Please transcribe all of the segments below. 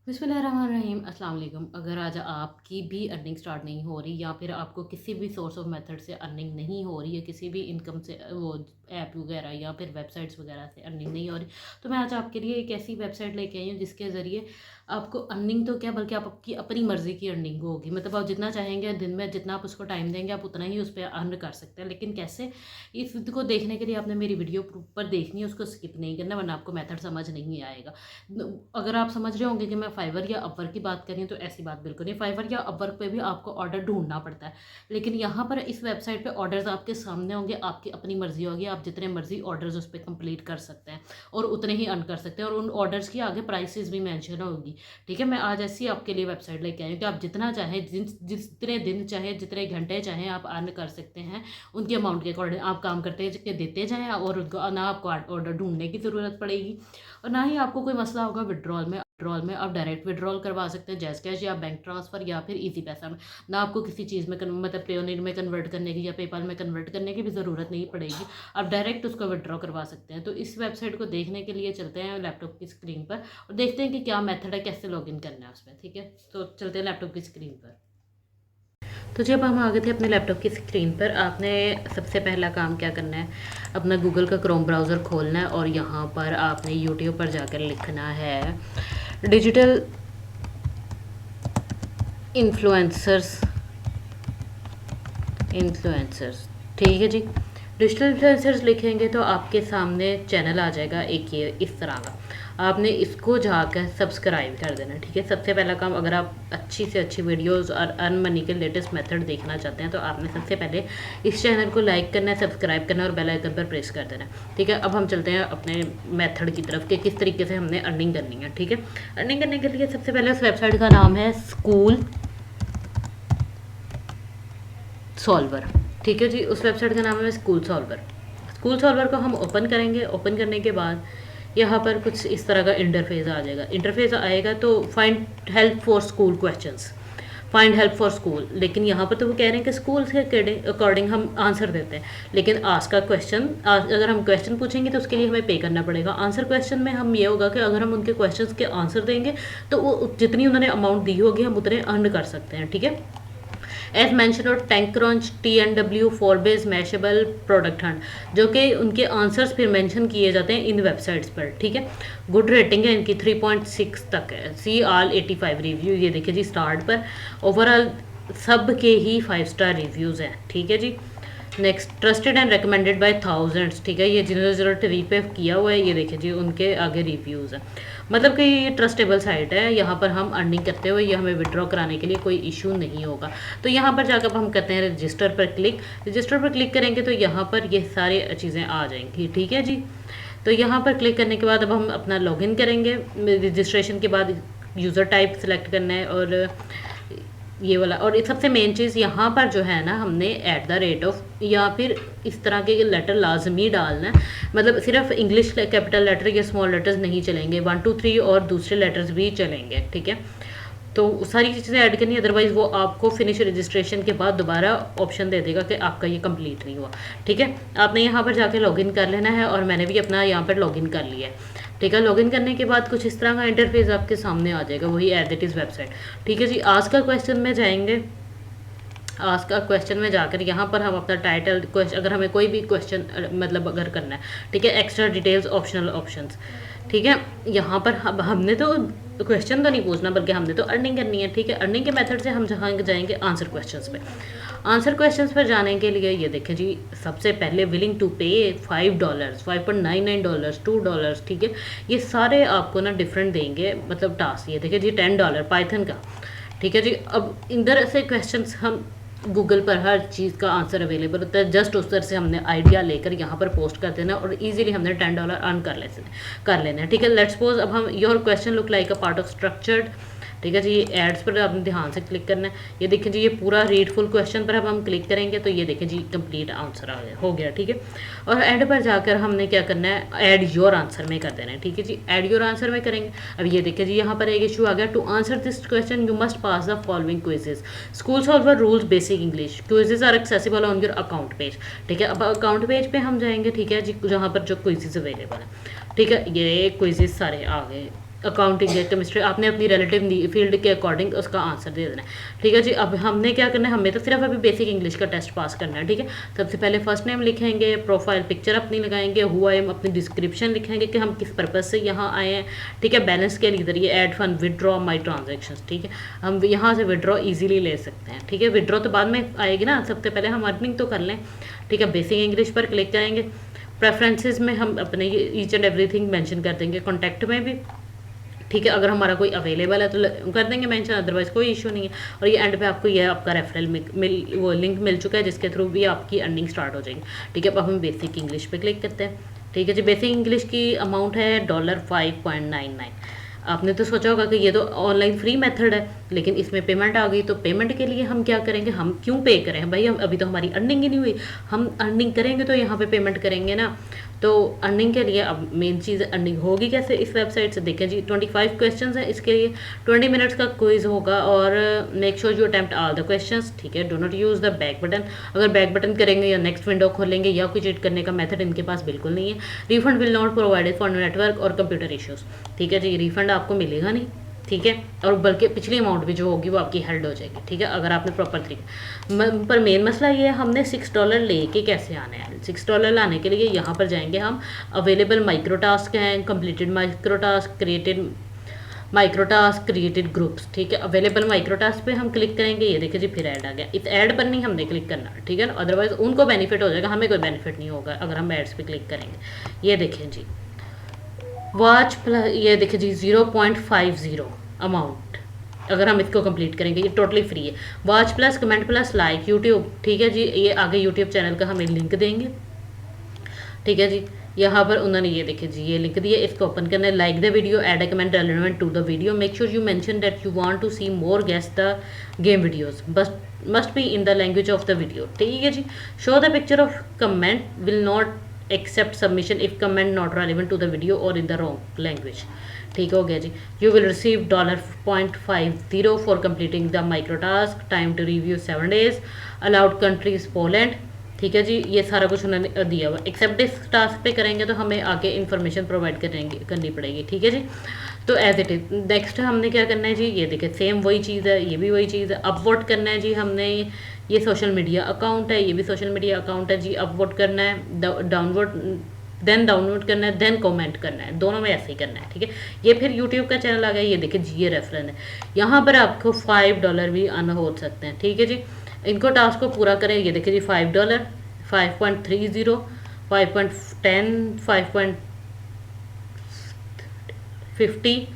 बिस्मिल्लाहिर्रहमानिर्रहीम अस्सलाम वालेकुम। अगर आज आपकी भी अर्निंग स्टार्ट नहीं हो रही या फिर आपको किसी भी सोर्स ऑफ मेथड से अर्निंग नहीं हो रही है, किसी भी इनकम से वो ऐप वगैरह या फिर वेबसाइट्स वगैरह से अर्निंग नहीं हो रही, तो मैं आज आपके लिए एक ऐसी वेबसाइट लेके आई हूँ जिसके ज़रिए आपको अर्निंग तो क्या बल्कि आप आपकी अपनी मर्ज़ी की अर्निंग होगी। मतलब आप जितना चाहेंगे दिन में जितना आप उसको टाइम देंगे आप उतना ही उस पर अर्न कर सकते हैं। लेकिन कैसे, इस को देखने के लिए आपने मेरी वीडियो पर देखनी है, उसको स्किप नहीं करना वरना आपको मेथड समझ नहीं आएगा। अगर आप समझ रहे होंगे कि मैं फाइवर या अपवर्क की बात कर रही हूँ, तो ऐसी बात बिल्कुल नहीं। फाइवर या अपवर्क पे भी आपको ऑर्डर ढूंढना पड़ता है, लेकिन यहाँ पर इस वेबसाइट पे ऑर्डर्स आपके सामने होंगे, आपकी अपनी मर्जी होगी, आप जितने मर्जी ऑर्डर्स उस पर कंप्लीट कर सकते हैं और उतने ही अर्न कर सकते हैं। और उन ऑर्डर्स की आगे प्राइसेस भी मेंशन होगी। ठीक है, मैं आज ऐसी आपके लिए वेबसाइट लेके आई हूँ कि आप जितना चाहें, जितने दिन चाहे, जितने घंटे चाहें आप अर्न कर सकते हैं। उनके अमाउंट के अकॉर्डिंग आप काम करते देते जाएँ और उनको ना आपको ऑर्डर ढूंढने की ज़रूरत पड़ेगी और ना ही आपको कोई मसला होगा विड्रॉल में आप डायरेक्ट विड्रॉल करवा सकते हैं जैज़ कैश या बैंक ट्रांसफ़र या फिर इजी पैसा में। ना आपको किसी चीज़ में मतलब पेयोनिर में कन्वर्ट करने की या पेपाल में कन्वर्ट करने की भी ज़रूरत नहीं पड़ेगी। आप डायरेक्ट उसको विड्रॉ करवा सकते हैं। तो इस वेबसाइट को देखने के लिए चलते हैं लैपटॉप की स्क्रीन पर और देखते हैं कि क्या मेथड है, कैसे लॉगिन करना है उसमें। ठीक है, तो चलते हैं लैपटॉप की स्क्रीन पर। तो जब हम आ गए थे अपने लैपटॉप की स्क्रीन पर, आपने सबसे पहला काम क्या करना है, अपना गूगल का क्रोम ब्राउज़र खोलना है और यहाँ पर आपने यूट्यूब पर जाकर लिखना है डिजिटल इन्फ्लुएंसर्स। ठीक है जी। डिजिटल इन्फ्लुएंसर्स लिखेंगे तो आपके सामने चैनल आ जाएगा एक, ये इस तरह का। आपने इसको जाकर सब्सक्राइब कर देना। ठीक है, सबसे पहला काम, अगर आप अच्छी से अच्छी वीडियोस और अर्न मनी के लेटेस्ट मेथड देखना चाहते हैं तो आपने सबसे पहले इस चैनल को लाइक करना है, सब्सक्राइब करना है और बेल आइकन पर प्रेस कर देना है। ठीक है, अब हम चलते हैं अपने मेथड की तरफ कि किस तरीके से हमने अर्निंग करनी है। ठीक है, अर्निंग करने के लिए सबसे पहले उस वेबसाइट का नाम है स्कूल सॉल्वर। ठीक है जी, उस वेबसाइट का नाम है स्कूल सॉल्वर। स्कूल सॉल्वर को हम ओपन करेंगे। ओपन करने के बाद यहाँ पर कुछ इस तरह का इंटरफेस आ जाएगा। इंटरफेस आएगा तो find help for school questions, find help for school. लेकिन यहाँ पर तो वो कह रहे हैं कि स्कूल के अकॉर्डिंग हम आंसर देते हैं, लेकिन आज का क्वेश्चन, अगर हम क्वेश्चन पूछेंगे तो उसके लिए हमें पे करना पड़ेगा। आंसर क्वेश्चन में हम ये होगा कि अगर हम उनके क्वेश्चंस के आंसर देंगे तो वो जितनी उन्होंने अमाउंट दी होगी हम उतने अर्न कर सकते हैं। ठीक है, एज मैंशन और TechCrunch, TNW, Forbes, Mashable, Product Hunt, जो कि उनके आंसर्स फिर मेंशन किए जाते हैं इन वेबसाइट्स पर। ठीक है, गुड रेटिंग है इनकी 3.6 तक है। सी ऑल 85 रिव्यू, ये देखिए जी स्टार्ट पर ओवरऑल सब के ही 5 स्टार रिव्यूज़ हैं। ठीक है जी। Next, trusted and recommended by thousands. ठीक है, ये जिन्होंने ज़रूरत रीपे किया हुआ है, ये देखिए जी उनके आगे रिव्यूज़ हैं। मतलब कि ये ट्रस्टेबल साइट है। यहाँ पर हम अर्निंग करते हुए ये हमें विड्रॉ कराने के लिए कोई इशू नहीं होगा। तो यहाँ पर जाकर हम करते हैं रजिस्टर पर क्लिक। रजिस्टर पर क्लिक करेंगे तो यहाँ पर ये सारी चीज़ें आ जाएंगी। ठीक है जी, तो यहाँ पर क्लिक करने के बाद अब हम अपना लॉगिन करेंगे। रजिस्ट्रेशन के बाद यूज़र टाइप सेलेक्ट करना है और ये वाला, और सबसे मेन चीज़ यहाँ पर जो है ना, हमने @ या फिर इस तरह के लेटर लाजमी डालना है। मतलब सिर्फ इंग्लिश कैपिटल लेटर या स्मॉल लेटर्स नहीं चलेंगे, 1 2 3 और दूसरे लेटर्स भी चलेंगे। ठीक है, तो सारी चीज़ें ऐड करनी है, अदरवाइज़ वो आपको फिनिश रजिस्ट्रेशन के बाद दोबारा ऑप्शन दे देगा कि आपका ये कंप्लीट नहीं हुआ। ठीक है, आपने यहाँ पर जाके लॉगिन कर लेना है और मैंने भी अपना यहाँ पर लॉगिन कर लिया है। ठीक है, लॉगिन करने के बाद कुछ इस तरह का इंटरफेस आपके सामने आ जाएगा, वही एज इट इज़ वेबसाइट। ठीक है जी, आज का क्वेश्चन में जाएंगे। आज का क्वेश्चन में जाकर यहाँ पर हम अपना टाइटल, क्वेश्चन, अगर हमें कोई भी क्वेश्चन मतलब अगर करना है, ठीक है, एक्स्ट्रा डिटेल्स, ऑप्शनल ऑप्शंस। ठीक है, यहाँ पर हमने तो क्वेश्चन तो नहीं पूछना बल्कि हमने तो अर्निंग करनी है। ठीक है, अर्निंग के मेथड से हम जहाँ जाएंगे आंसर क्वेश्चंस पे। आंसर क्वेश्चंस पर जाने के लिए ये देखें जी, सबसे पहले विलिंग टू पे $5, $5.99, $2। ठीक है, ये सारे आपको ना डिफरेंट देंगे, मतलब टास्क। ये देखिए जी $10 पाइथन का। ठीक है जी, अब इधर से क्वेश्चंस हम गूगल पर हर चीज़ का आंसर अवेलेबल होता है, जस्ट उस तरह से हमने आइडिया लेकर यहाँ पर पोस्ट कर देना और इजीली हमने $10 अर्न कर लेना है। ठीक है, लेट्स सपोज अब हम your question look like a part of structured. ठीक है जी, ये एड्स पर आपने ध्यान से क्लिक करना है। ये देखिए जी, ये पूरा रीड फुल क्वेश्चन पर अब हम क्लिक करेंगे तो ये देखिए जी कंप्लीट आंसर हो गया। ठीक है, और ऐड पर जाकर हमने क्या करना है, ऐड योर आंसर में कर देना है। ठीक है जी, ऐड योर आंसर में करेंगे। अब ये देखिए जी, यहाँ पर एक इशू आ गया, to answer this question you must pass the following quizzes. School solver rules basic English, quizzes are accessible on your account page. ठीक है, अब अकाउंट पेज पे हम जाएंगे। ठीक है जी, जहाँ पर जो क्विजेज अवेलेबल है। ठीक है, ये क्विजेज सारे आ गए अकाउंटिंग है, केमिस्ट्री, आपने अपनी रिलेटिव फील्ड के अकॉर्डिंग उसका आंसर दे देना है। ठीक है जी। अब हमने क्या करना है, हमें तो सिर्फ अभी बेसिक इंग्लिश का टेस्ट पास करना है। ठीक है, सबसे पहले फर्स्ट नेम लिखेंगे, प्रोफाइल पिक्चर अपनी लगाएंगे, हु आई एम अपनी डिस्क्रिप्शन लिखेंगे कि हम किस पर्पज़ से यहाँ आए हैं। ठीक है, बैलेंस के इधर ये ऐड फंड, विदड्रॉ माई ट्रांजेक्शन। ठीक है, हम यहाँ से विदड्रॉ ईजिली ले सकते हैं। ठीक है, विदड्रॉ तो बाद में आएगी ना, सबसे पहले हम अर्निंग तो कर लें। ठीक है, बेसिक इंग्लिश पर क्लिक करेंगे, प्रेफरेंसेस में हम अपने ईच एंड एवरीथिंग मेंशन कर देंगे, कॉन्टैक्ट में भी। ठीक है, अगर हमारा कोई अवेलेबल है तो कर देंगे मेंशन, अदरवाइज कोई इशू नहीं है। और ये एंड पे आपको ये आपका रेफरल वो लिंक मिल चुका है, जिसके थ्रू भी आपकी अर्निंग स्टार्ट हो जाएगी। ठीक है, अब हम बेसिक इंग्लिश पे क्लिक करते हैं। ठीक है जी, बेसिक इंग्लिश की अमाउंट है $5.99। आपने तो सोचा होगा कि ये तो ऑनलाइन फ्री मेथड है, लेकिन इसमें पेमेंट आ गई, तो पेमेंट के लिए हम क्या करेंगे, हम क्यों पे करें भाई, हम अभी तो हमारी अर्निंग ही नहीं हुई, हम अर्निंग करेंगे तो यहाँ पे पेमेंट करेंगे ना। तो अर्निंग के लिए अब मेन चीज़ अर्निंग होगी कैसे, इस वेबसाइट से देखें जी। 25 क्वेश्चंस है, इसके लिए 20 मिनट्स का क्विज होगा, और make sure you attempt all the questions. ठीक है, do not use the back button. अगर बैक बटन करेंगे या नेक्स्ट विंडो खोलेंगे या कोई चीट करने का मेथड इनके पास बिल्कुल नहीं है। Refund will not provided for network और कंप्यूटर इश्यूज़। ठीक है जी, रिफंड आपको मिलेगा नहीं। ठीक है, और बल्कि पिछली अमाउंट भी जो होगी वो आपकी हेल्ड हो जाएगी। ठीक है, अगर आपने प्रॉपर तरीके पर मेन मसला ये है, हमने $6 लेके कैसे आना है। $6 लाने के लिए यहाँ पर जाएंगे हम, अवेलेबल माइक्रो टास्क हैं, completed micro task, created micro task, created groups. ठीक है, अवेलेबल माइक्रो टास्क पे हम क्लिक करेंगे, ये देखिए जी फिर ऐड आ गया। इस ऐड पर नहीं हमने क्लिक करना। ठीक है ना, अदरवाइज उनको बेनिफिट हो जाएगा, हमें कोई बेनिफिट नहीं होगा अगर हम एड्स पे क्लिक करेंगे। ये देखें जी, वॉच प्लस, ये देखिए जी 0.50 अमाउंट, अगर हम इसको कंप्लीट करेंगे ये टोटली फ्री है। Watch plus comment plus like YouTube. ठीक है जी, ये आगे यूट्यूब चैनल का हमें लिंक देंगे। ठीक है जी, यहाँ पर उन्होंने ये देखिए जी ये लिंक दिया, इसको ओपन करना है। Like the video, add a comment relevant to the video, make sure you mention that you want to see more guess the game videos, बस must be in the language of the video. ठीक है जी, show the picture of comment, will not accept submission if comment not relevant to the video और in the wrong language. ठीक हो गया जी। You will receive $0.50 for completing the micro task, time to review 7 days, allowed countries Poland. ठीक है जी, ये सारा कुछ उन्होंने दिया हुआ। एक्सेप्ट इस टास्क पे करेंगे तो हमें आगे इन्फॉर्मेशन प्रोवाइड करनी पड़ेगी। ठीक है जी, तो एज इट इज नेक्स्ट हमने क्या करना है जी, ये देखिए सेम वही चीज़ है, ये भी वही चीज़ है। अपवोट करना है जी हमने, ये सोशल मीडिया अकाउंट है, ये भी सोशल मीडिया अकाउंट है जी। अपवोट करना है, डाउनलोड करना है, देन कमेंट करना है, दोनों में ऐसे ही करना है। ठीक है, ये फिर यूट्यूब का चैनल आ गया, ये देखिए जी ये रेफरेंस है, यहाँ पर आपको $5 भी अर्न हो सकते हैं। ठीक है जी, इनको टास्क को पूरा करें, ये देखिए जी $5, 5.30, 5.10, 5.50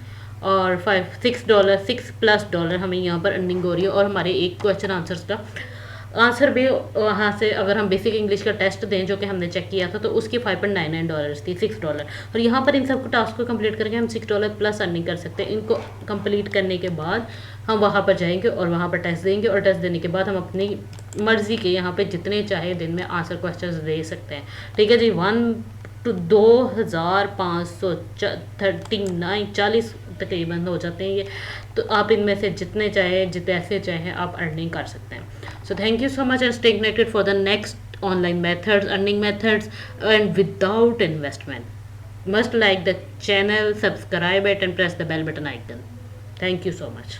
और $6 हमें यहाँ पर अर्निंग हो रही है। और हमारे एक क्वेश्चन आंसर्स का आंसर भी वहाँ से अगर हम बेसिक इंग्लिश का टेस्ट दें जो कि हमने चेक किया था, तो उसकी $5.99 थी, $6। और यहाँ पर इन सबको टास्क को कंप्लीट करके हम $6 प्लस अर्निंग कर सकते हैं। इनको कंप्लीट करने के बाद हम वहाँ पर जाएंगे और वहाँ पर टेस्ट देंगे, और टेस्ट देने के बाद हम अपनी मर्ज़ी के यहाँ पे जितने चाहे दिन में आंसर क्वेश्चंस दे सकते हैं। ठीक है जी, 2539 तकरीबन हो जाते हैं ये, तो आप इनमें से जितने चाहे जैसे चाहे आप अर्निंग कर सकते हैं। So thank you so much and stay connected for the next online methods, earning methods and without investment. Must like the channel, subscribe it and press the bell button icon. Thank you so much.